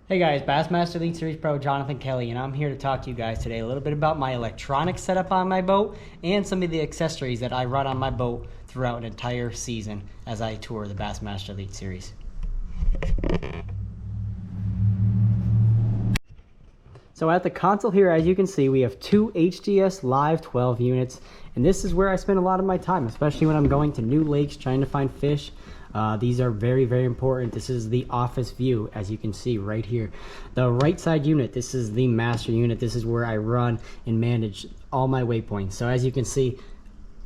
Hey guys, Bassmaster Elite Series Pro Jonathan Kelly, and I'm here to talk to you guys today a little bit about my electronics setup on my boat and some of the accessories that I run on my boat throughout an entire season as I tour the Bassmaster Elite Series. So at the console here, as you can see, we have two HDS Live 12 units, and this is where I spend a lot of my time, especially when I'm going to new lakes trying to find fish. These are very, very important. This is the office view, as you can see right here. The right side unit, this is the master unit. This is where I run and manage all my waypoints. So as you can see,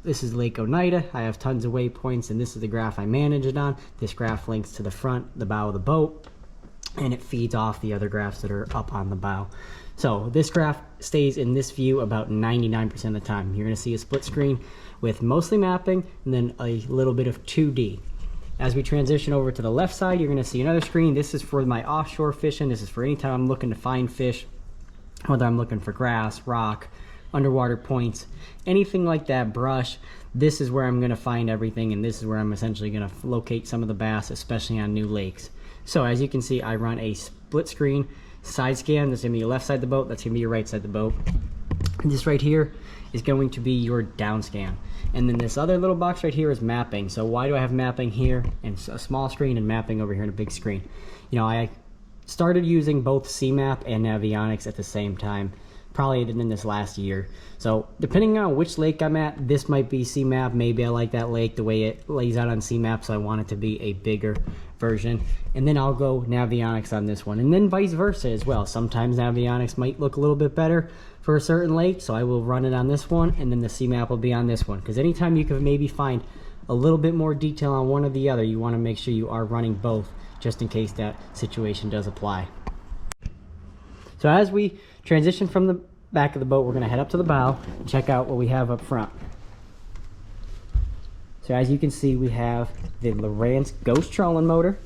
this is Lake Oneida. I have tons of waypoints, and this is the graph I manage it on. This graph links to the front, the bow of the boat, and it feeds off the other graphs that are up on the bow. So this graph stays in this view about 99% of the time. You're going to see a split screen with mostly mapping and then a little bit of 2D. As we transition over to the left side, you're going to see another screen. This is for my offshore fishing. This is for any time I'm looking to find fish, whether I'm looking for grass, rock, underwater points, anything like that, brush. This is where I'm going to find everything, and this is where I'm essentially going to locate some of the bass, especially on new lakes. So as you can see, I run a split screen side scan. That's going to be your left side of the boat. That's going to be your right side of the boat. And this right here is going to be your down scan. And then this other little box right here is mapping. So why do I have mapping here and a small screen and mapping over here in a big screen? You know, I started using both CMAP and Navionics at the same time, probably in this last year. So depending on which lake I'm at, this might be CMAP. Maybe I like that lake the way it lays out on CMAP, so I want it to be a bigger version. And then I'll go Navionics on this one, and then vice versa as well. Sometimes Navionics might look a little bit better for a certain lake, so I will run it on this one, and then the CMAP will be on this one. Because anytime you can maybe find a little bit more detail on one or the other, you want to make sure you are running both, just in case that situation does apply. So as we transition from the back of the boat, we're going to head up to the bow and check out what we have up front. So as you can see, we have the Lowrance Ghost trolling motor.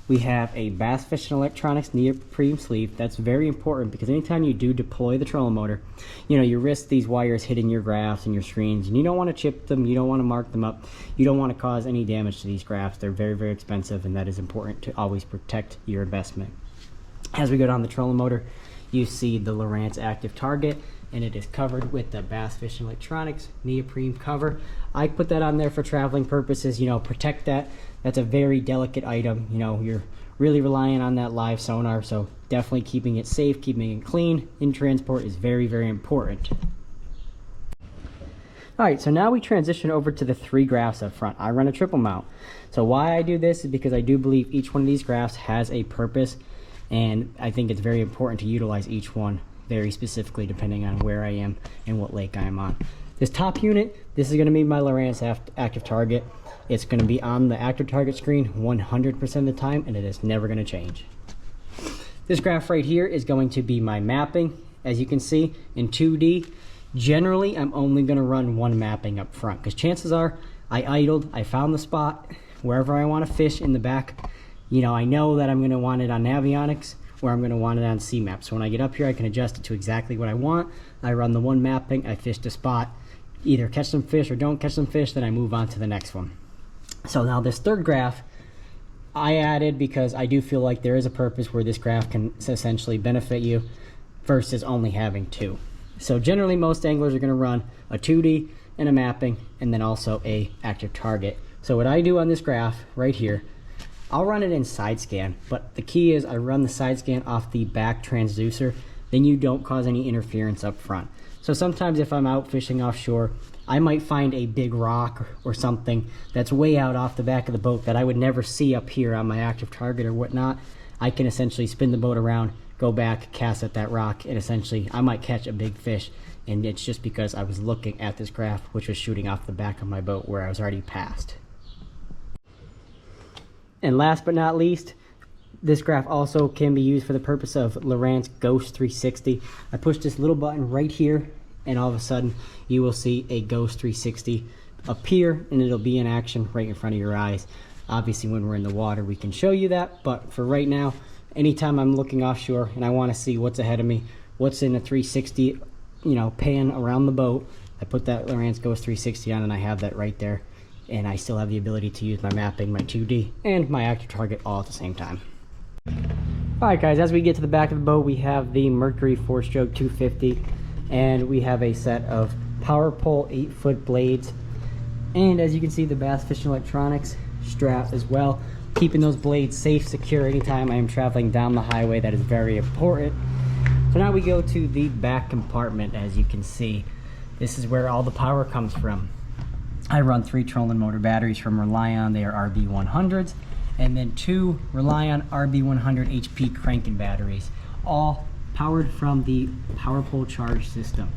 We have a Bass Fishin Electronics neoprene sleeve. That's very important because anytime you do deploy the trolling motor, you know, you risk these wires hitting your graphs and your screens, and you don't want to chip them, you don't want to mark them up, you don't want to cause any damage to these graphs. They're very, very expensive, and that is important to always protect your investment. As we go down the trolling motor, you see the Lowrance active target, and it is covered with the Bass Fishin Electronics neoprene cover. I put that on there for traveling purposes, you know, protect that. That's a very delicate item. You know, you're really relying on that live sonar, so definitely keeping it safe, keeping it clean in transport is very, very important. All right, so now we transition over to the three graphs up front. I run a triple mount. So why I do this is because I do believe each one of these graphs has a purpose, and I think it's very important to utilize each one very specifically depending on where I am and what lake I am on. This top unit, this is going to be my Lowrance active target. It's going to be on the active target screen 100% of the time, and it is never going to change. This graph right here is going to be my mapping. As you can see in 2D, generally I'm only going to run one mapping up front because chances are I idled, I found the spot wherever I want to fish in the back. You know, I know that I'm going to want it on Navionics or I'm going to want it on CMAP. So when I get up here, I can adjust it to exactly what I want. I run the one mapping, I fish the spot, either catch some fish or don't catch some fish, then I move on to the next one. So now this third graph I added because I do feel like there is a purpose where this graph can essentially benefit you versus only having two. So generally most anglers are going to run a 2D and a mapping and then also a active target. So what I do on this graph right here, I'll run it in side scan, but the key is I run the side scan off the back transducer, then you don't cause any interference up front. So sometimes if I'm out fishing offshore, I might find a big rock or something that's way out off the back of the boat that I would never see up here on my active target or whatnot. I can essentially spin the boat around, go back, cast at that rock, and essentially I might catch a big fish, and it's just because I was looking at this graph which was shooting off the back of my boat where I was already past. And last but not least, this graph also can be used for the purpose of Lowrance Ghost 360. I push this little button right here, and all of a sudden you will see a Ghost 360 appear, and it'll be in action right in front of your eyes. Obviously when we're in the water we can show you that, but for right now, anytime I'm looking offshore and I want to see what's ahead of me, what's in a 360, you know, pan around the boat, I put that Lowrance Ghost 360 on and I have that right there, and I still have the ability to use my mapping, my 2D, and my active target all at the same time. All right, guys, as we get to the back of the boat, we have the Mercury 4-stroke 250, and we have a set of Powerpole 8-foot blades. And as you can see, the Bass Fishin Electronics strap as well, keeping those blades safe, secure anytime I am traveling down the highway. That is very important. So now we go to the back compartment. As you can see, this is where all the power comes from. I run 3 trolling motor batteries from Relion. They are RB 100s, and then 2 Relion RB 100 HP cranking batteries, all powered from the Powerpole charge system.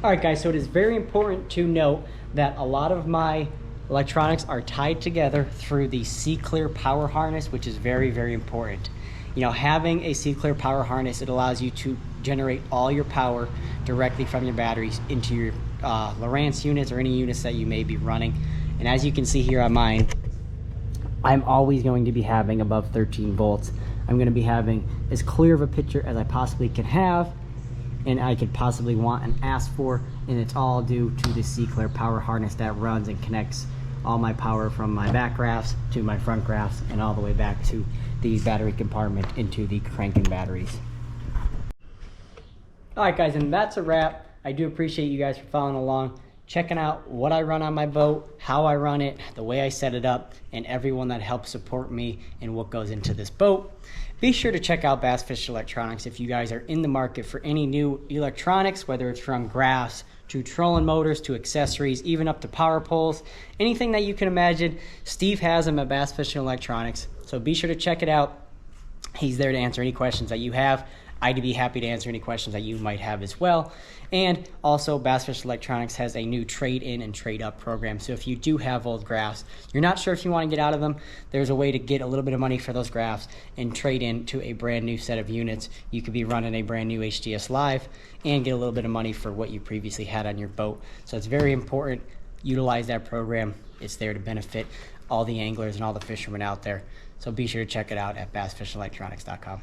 All right, guys, so it is very important to note that a lot of my electronics are tied together through the C-Clear power harness, which is very, very important. You know, having a C-Clear power harness, it allows you to generate all your power directly from your batteries into your Lowrance units or any units that you may be running. And as you can see here on mine, I'm always going to be having above 13 volts. I'm going to be having as clear of a picture as I possibly can have, and I could possibly want and ask for, and it's all due to the C-Clear power harness that runs and connects all my power from my back rafts to my front rafts and all the way back to the battery compartment into the cranking batteries. All right, guys, and that's a wrap. I do appreciate you guys for following along, checking out what I run on my boat, how I run it, the way I set it up, and everyone that helps support me and what goes into this boat. Be sure to check out Bass Fishin Electronics if you guys are in the market for any new electronics, whether it's from graphs to trolling motors to accessories, even up to power poles, anything that you can imagine. Steve has them at Bass Fishin Electronics, so be sure to check it out. He's there to answer any questions that you have. I'd be happy to answer any questions that you might have as well. And also, Bass Fishin Electronics has a new trade-in and trade-up program. So if you do have old graphs, you're not sure if you want to get out of them, there's a way to get a little bit of money for those graphs and trade in to a brand new set of units. You could be running a brand new HDS Live and get a little bit of money for what you previously had on your boat. So it's very important. Utilize that program. It's there to benefit all the anglers and all the fishermen out there. So be sure to check it out at bassfishinelectronics.com.